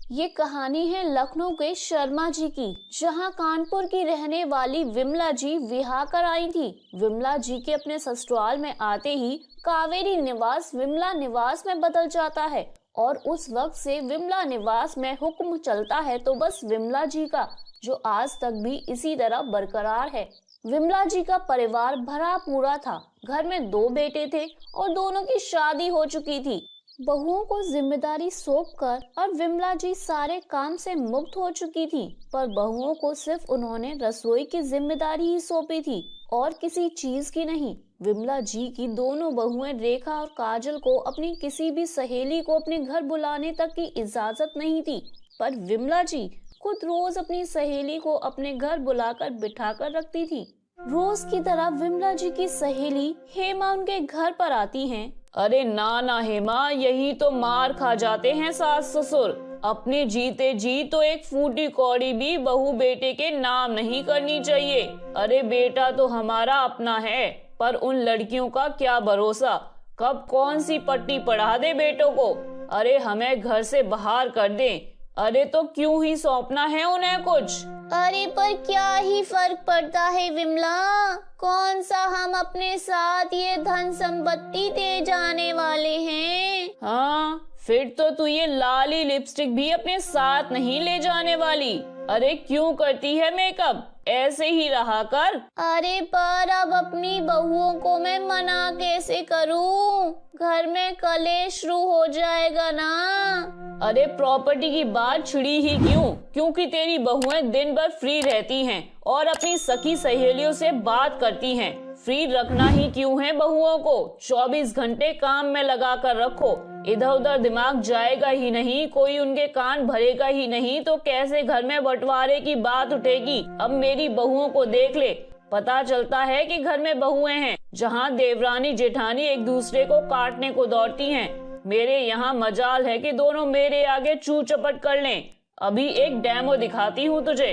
ये कहानी है लखनऊ के शर्मा जी की, जहां कानपुर की रहने वाली विमला जी विवाह कर आई थी। विमला जी के अपने ससुराल में आते ही कावेरी निवास विमला निवास में बदल जाता है और उस वक्त से विमला निवास में हुक्म चलता है तो बस विमला जी का, जो आज तक भी इसी तरह बरकरार है। विमला जी का परिवार भरा पूरा था। घर में 2 बेटे थे और दोनों की शादी हो चुकी थी। बहुओं को जिम्मेदारी सौंपकर और विमला जी सारे काम से मुक्त हो चुकी थी, पर बहुओं को सिर्फ उन्होंने रसोई की जिम्मेदारी ही सौंपी थी और किसी चीज की नहीं। विमला जी की दोनों बहुएं रेखा और काजल को अपनी किसी भी सहेली को अपने घर बुलाने तक की इजाजत नहीं थी, पर विमला जी खुद रोज अपनी सहेली को अपने घर बुलाकर बिठाकर रखती थी। रोज की तरह विमला जी की सहेली हेमा उनके घर पर आती हैं। अरे ना ना हेमा, यही तो मार खा जाते हैं सास ससुर। अपने जीते जी तो एक फूटी कौड़ी भी बहू बेटे के नाम नहीं करनी चाहिए। अरे बेटा तो हमारा अपना है, पर उन लड़कियों का क्या भरोसा, कब कौन सी पट्टी पढ़ा दे बेटों को। अरे हमें घर से बाहर कर दें, अरे तो क्यों ही सौंपना है उन्हें कुछ। अरे पर क्या ही फर्क पड़ता है विमला, कौन सा हम अपने साथ ये धन संपत्ति दे जाने वाले हैं। हाँ, फिर तो तू ये लाली लिपस्टिक भी अपने साथ नहीं ले जाने वाली। अरे क्यों करती है मेकअप, ऐसे ही रहा कर। अरे पर अब अपनी बहुओं को मैं मना कैसे करूं, घर में कलेश शुरू हो जाएगा ना। अरे प्रॉपर्टी की बात छिड़ी ही क्यों, क्योंकि तेरी बहुएं दिन भर फ्री रहती हैं और अपनी सखी सहेलियों से बात करती हैं। फ्री रखना ही क्यों है बहुओं को, 24 घंटे काम में लगा कर रखो। इधर उधर दिमाग जाएगा ही नहीं, कोई उनके कान भरेगा ही नहीं, तो कैसे घर में बंटवारे की बात उठेगी। अब मेरी बहुओं को देख ले, पता चलता है कि घर में बहुएं हैं, जहाँ देवरानी जेठानी एक दूसरे को काटने को दौड़ती हैं। मेरे यहाँ मजाल है कि दोनों मेरे आगे चू चपट कर लें। अभी एक डेमो दिखाती हूँ तुझे।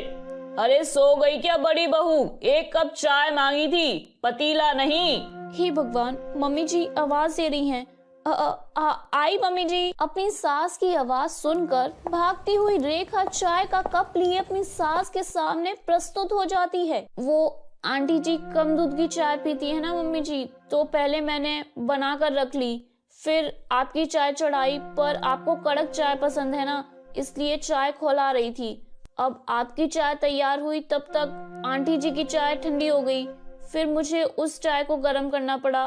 अरे सो गई क्या बड़ी बहू, एक कप चाय मांगी थी, पतीला नहीं। हे भगवान, मम्मी जी आवाज दे रही हैं। आई मम्मी जी। अपनी सास की आवाज सुनकर भागती हुई रेखा चाय का कप लिए अपनी सास के सामने प्रस्तुत हो जाती है। वो आंटी जी कम दूध की चाय पीती है ना मम्मी जी, तो पहले मैंने बना कर रख ली, फिर आपकी चाय चढ़ाई, पर आपको कड़क चाय पसंद है ना, इसलिए चाय खौला रही थी। अब आपकी चाय तैयार हुई तब तक आंटी जी की चाय ठंडी हो गई, फिर मुझे उस चाय को गर्म करना पड़ा,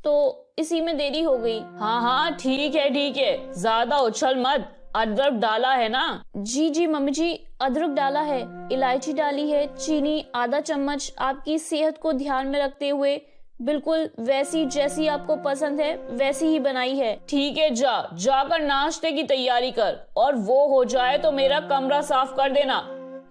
तो इसी में देरी हो गई। हाँ हाँ ठीक है, ज्यादा उछल मत। अदरक डाला है ना? जी जी मम्मी जी, अदरक डाला है, इलायची डाली है, चीनी आधा चम्मच, आपकी सेहत को ध्यान में रखते हुए बिल्कुल वैसी जैसी आपको पसंद है वैसी ही बनाई है। ठीक है, जाकर नाश्ते की तैयारी कर, और वो हो जाए तो मेरा कमरा साफ कर देना।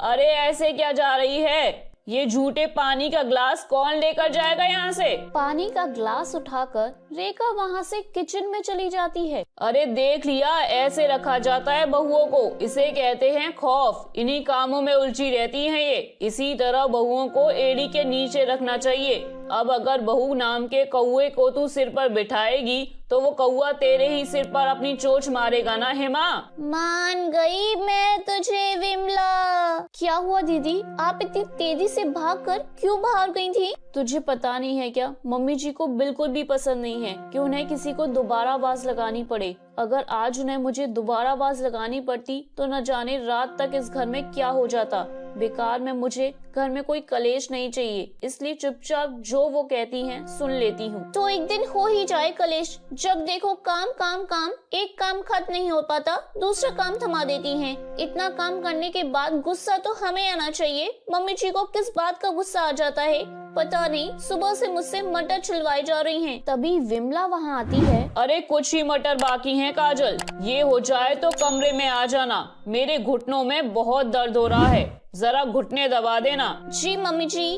अरे ऐसे क्या जा रही है, ये झूठे पानी का ग्लास कौन लेकर जाएगा यहाँ से? पानी का ग्लास उठाकर रेखा वहाँ से किचन में चली जाती है। अरे देख लिया, ऐसे रखा जाता है बहुओं को, इसे कहते हैं खौफ। इन्हीं कामों में उलझी रहती हैं ये। इसी तरह बहुओं को एड़ी के नीचे रखना चाहिए। अब अगर बहू नाम के कौए को तू सिर पर बिठाएगी तो वो कौआ तेरे ही सिर पर अपनी चोंच मारेगा ना हेमा। मान गई मैं तुझे विमला। क्या हुआ दीदी, आप इतनी तेजी से भागकर क्यों बाहर गई थी? तुझे पता नहीं है क्या, मम्मी जी को बिल्कुल भी पसंद नहीं है कि उन्हें किसी को दोबारा आवाज लगानी पड़े। अगर आज उन्हें मुझे दोबारा आवाज लगानी पड़ती तो न जाने रात तक इस घर में क्या हो जाता। बेकार में मुझे घर में कोई कलेश नहीं चाहिए, इसलिए चुपचाप जो वो कहती हैं सुन लेती हूँ। तो एक दिन हो ही जाए कलेश, जब देखो काम काम काम, एक काम खत्म नहीं हो पाता दूसरा काम थमा देती हैं। इतना काम करने के बाद गुस्सा तो हमें आना चाहिए, मम्मी जी को किस बात का गुस्सा आ जाता है पता नहीं। सुबह से मुझसे मटर छिलवाई जा रही हैं। तभी विमला वहाँ आती है। अरे कुछ ही मटर बाकी हैं काजल, ये हो जाए तो कमरे में आ जाना, मेरे घुटनों में बहुत दर्द हो रहा है, जरा घुटने दबा देना। जी मम्मी जी।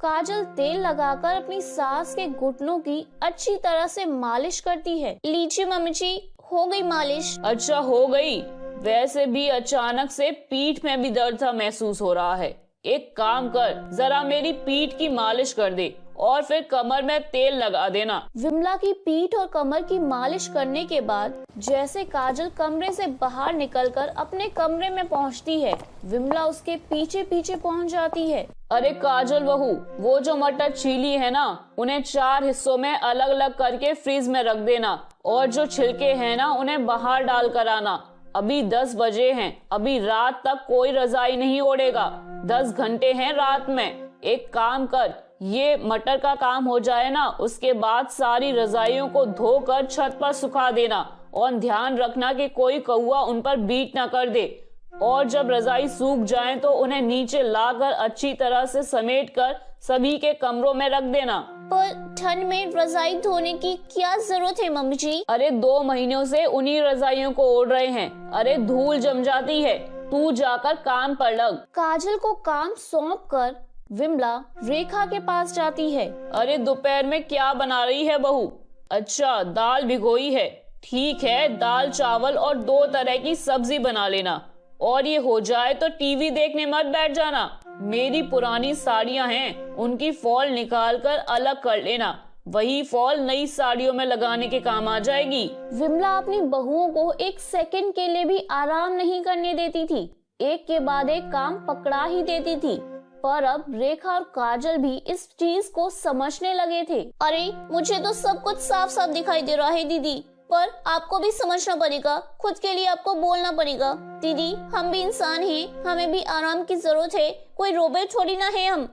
काजल तेल लगाकर अपनी सास के घुटनों की अच्छी तरह से मालिश करती है। लीजिए मम्मी जी, हो गई मालिश। अच्छा हो गई, वैसे भी अचानक से पीठ में भी दर्द सा महसूस हो रहा है, एक काम कर, जरा मेरी पीठ की मालिश कर दे और फिर कमर में तेल लगा देना। विमला की पीठ और कमर की मालिश करने के बाद जैसे काजल कमरे से बाहर निकलकर अपने कमरे में पहुंचती है, विमला उसके पीछे पीछे पहुंच जाती है। अरे काजल बहू, वो जो मटर छीली है ना, उन्हें 4 हिस्सों में अलग अलग करके फ्रीज में रख देना और जो छिलके हैं ना उन्हें बाहर डाल कर आना। अभी 10 बजे हैं, अभी रात तक कोई रजाई नहीं ओढ़ेगा, 10 घंटे हैं रात में। एक काम कर, ये मटर का काम हो जाए ना, उसके बाद सारी रजाइयों को धोकर छत पर सुखा देना और ध्यान रखना कि कोई कौवा उन पर बीट ना कर दे। और जब रजाई सूख जाए तो उन्हें नीचे लाकर अच्छी तरह से समेटकर सभी के कमरों में रख देना। पर ठंड में रजाई धोने की क्या जरूरत है मम्मी जी? अरे 2 महीनों से उन्हीं रजाइयों को ओढ़ रहे हैं, अरे धूल जम जाती है, तू जाकर काम पर लग। काजल को काम सौंप कर विमला रेखा के पास जाती है। अरे दोपहर में क्या बना रही है बहू? अच्छा, दाल भिगोई है, ठीक है, दाल चावल और 2 तरह की सब्जी बना लेना। और ये हो जाए तो टीवी देखने मत बैठ जाना। मेरी पुरानी साड़ियां हैं, उनकी फॉल निकाल कर अलग कर लेना, वही फॉल नई साड़ियों में लगाने के काम आ जाएगी। विमला अपनी बहुओं को एक सेकंड के लिए भी आराम नहीं करने देती थी, एक के बाद एक काम पकड़ा ही देती थी। पर अब रेखा और काजल भी इस चीज को समझने लगे थे। अरे मुझे तो सब कुछ साफ साफ दिखाई दे रहा है दीदी, पर आपको भी समझना पड़ेगा, खुद के लिए आपको बोलना पड़ेगा। दीदी, हम भी इंसान हैं, हमें भी आराम की जरूरत है, कोई रोबोट थोड़ी ना है हम।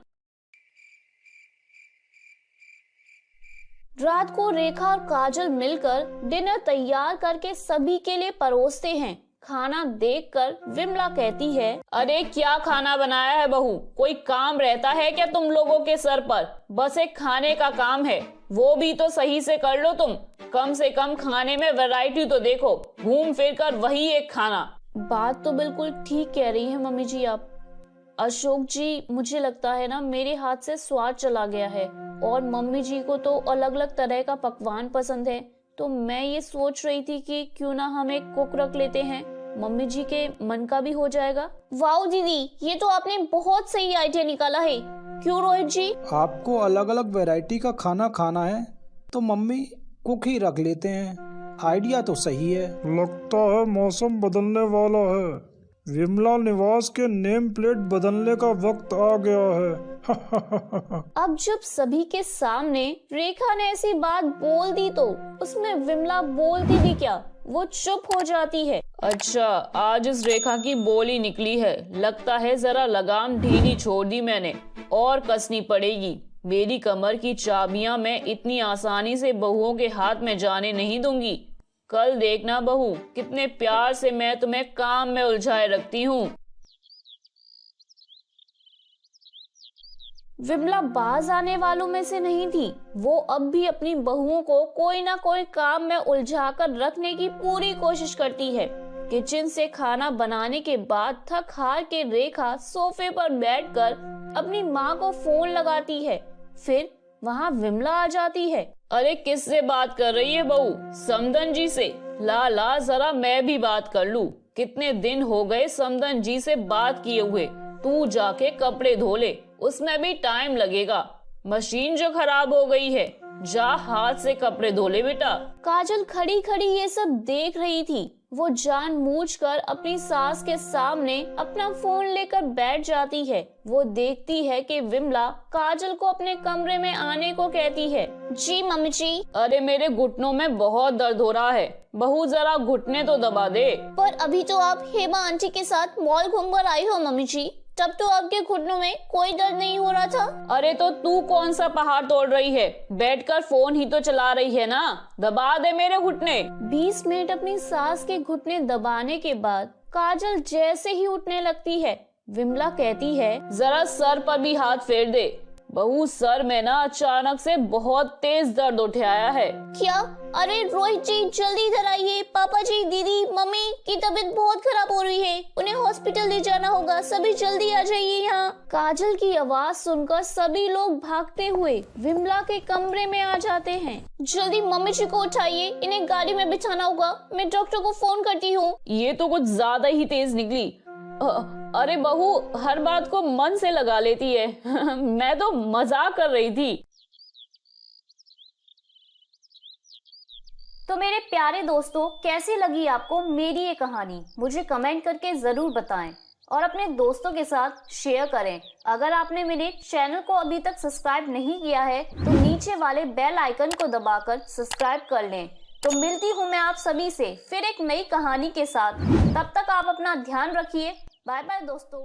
रात को रेखा और काजल मिलकर डिनर तैयार करके सभी के लिए परोसते हैं। खाना देखकर विमला कहती है, अरे क्या खाना बनाया है बहू? कोई काम रहता है क्या तुम लोगों के सर पर? बस एक खाने का काम है, वो भी तो सही से कर लो तुम। कम से कम खाने में वैरायटी तो देखो, घूम फिर कर वही एक खाना। बात तो बिल्कुल ठीक कह रही है मम्मी जी आप। अशोक जी, मुझे लगता है ना मेरे हाथ से स्वाद चला गया है और मम्मी जी को तो अलग अलग तरह का पकवान पसंद है, तो मैं ये सोच रही थी कि क्यों ना हम एक कुक रख लेते हैं, मम्मी जी के मन का भी हो जाएगा। वाओ दीदी, ये तो आपने बहुत सही आइडिया निकाला है। क्यों रोहित जी? आपको अलग अलग वैरायटी का खाना खाना है तो मम्मी कुक ही रख लेते हैं, आइडिया तो सही है। लगता है मौसम बदलने वाला है, विमला निवास के नेम प्लेट बदलने का वक्त आ गया है। अब जब सभी के सामने रेखा ने ऐसी बात बोल दी तो उसमें विमला बोलती भी क्या, वो चुप हो जाती है। अच्छा, आज इस रेखा की बोली निकली है, लगता है जरा लगाम ढीली छोड़ दी मैंने और कसनी पड़ेगी। मेरी कमर की चाबियां मैं इतनी आसानी से बहुओं के हाथ में जाने नहीं दूंगी। कल देखना बहू, कितने प्यार से मैं तुम्हें काम में उलझाए रखती हूँ। विमला बाज आने वालों में से नहीं थी, वो अब भी अपनी बहुओं को कोई ना कोई काम में उलझाकर रखने की पूरी कोशिश करती है। किचन से खाना बनाने के बाद थक हार के रेखा सोफे पर बैठकर अपनी माँ को फोन लगाती है, फिर वहाँ विमला आ जाती है। अरे किससे बात कर रही है बहू? समदन जी से। ला जरा मैं भी बात कर लूं, कितने दिन हो गए समदन जी से बात किए हुए। तू जाके कपड़े धो ले, उसमें भी टाइम लगेगा, मशीन जो खराब हो गई है, जा हाथ से कपड़े धो ले बेटा। काजल खड़ी खड़ी ये सब देख रही थी, वो जानबूझकर अपनी सास के सामने अपना फोन लेकर बैठ जाती है। वो देखती है कि विमला काजल को अपने कमरे में आने को कहती है। जी मम्मी जी। अरे मेरे घुटनों में बहुत दर्द हो रहा है, बहू जरा घुटने तो दबा दे। पर अभी तो आप हेमा आंटी के साथ मॉल घूमकर आई हो मम्मी जी, तब तो आपके घुटनों में कोई दर्द नहीं हो रहा था। अरे तो तू कौन सा पहाड़ तोड़ रही है? बैठकर फोन ही तो चला रही है ना, दबा दे मेरे घुटने। 20 मिनट अपनी सास के घुटने दबाने के बाद काजल जैसे ही उठने लगती है, विमला कहती है, जरा सर पर भी हाथ फेर दे। बहू, सर में ना अचानक से बहुत तेज दर्द उठ आया है। क्या? अरे रोहित जी जल्दी इधर आइए, पापा जी, दीदी, मम्मी की तबीयत बहुत खराब हो रही है, उन्हें हॉस्पिटल ले जाना होगा, सभी जल्दी आ जाइए यहाँ। काजल की आवाज सुनकर सभी लोग भागते हुए विमला के कमरे में आ जाते हैं। जल्दी मम्मी जी को उठाइए, इन्हें गाड़ी में बिठाना होगा, मैं डॉक्टर को फोन करती हूँ। ये तो कुछ ज्यादा ही तेज निकली। अरे बहू हर बात को मन से लगा लेती है। मैं तो मजाक कर रही थी। तो मेरे प्यारे दोस्तों, कैसी लगी आपको मेरी ये कहानी? मुझे कमेंट करके जरूर बताएं और अपने दोस्तों के साथ शेयर करें। अगर आपने मेरे चैनल को अभी तक सब्सक्राइब नहीं किया है तो नीचे वाले बेल आइकन को दबाकर सब्सक्राइब कर लें। तो मिलती हूँ मैं आप सभी से फिर एक नई कहानी के साथ। तब तक आप अपना ध्यान रखिए। बाय बाय दोस्तों।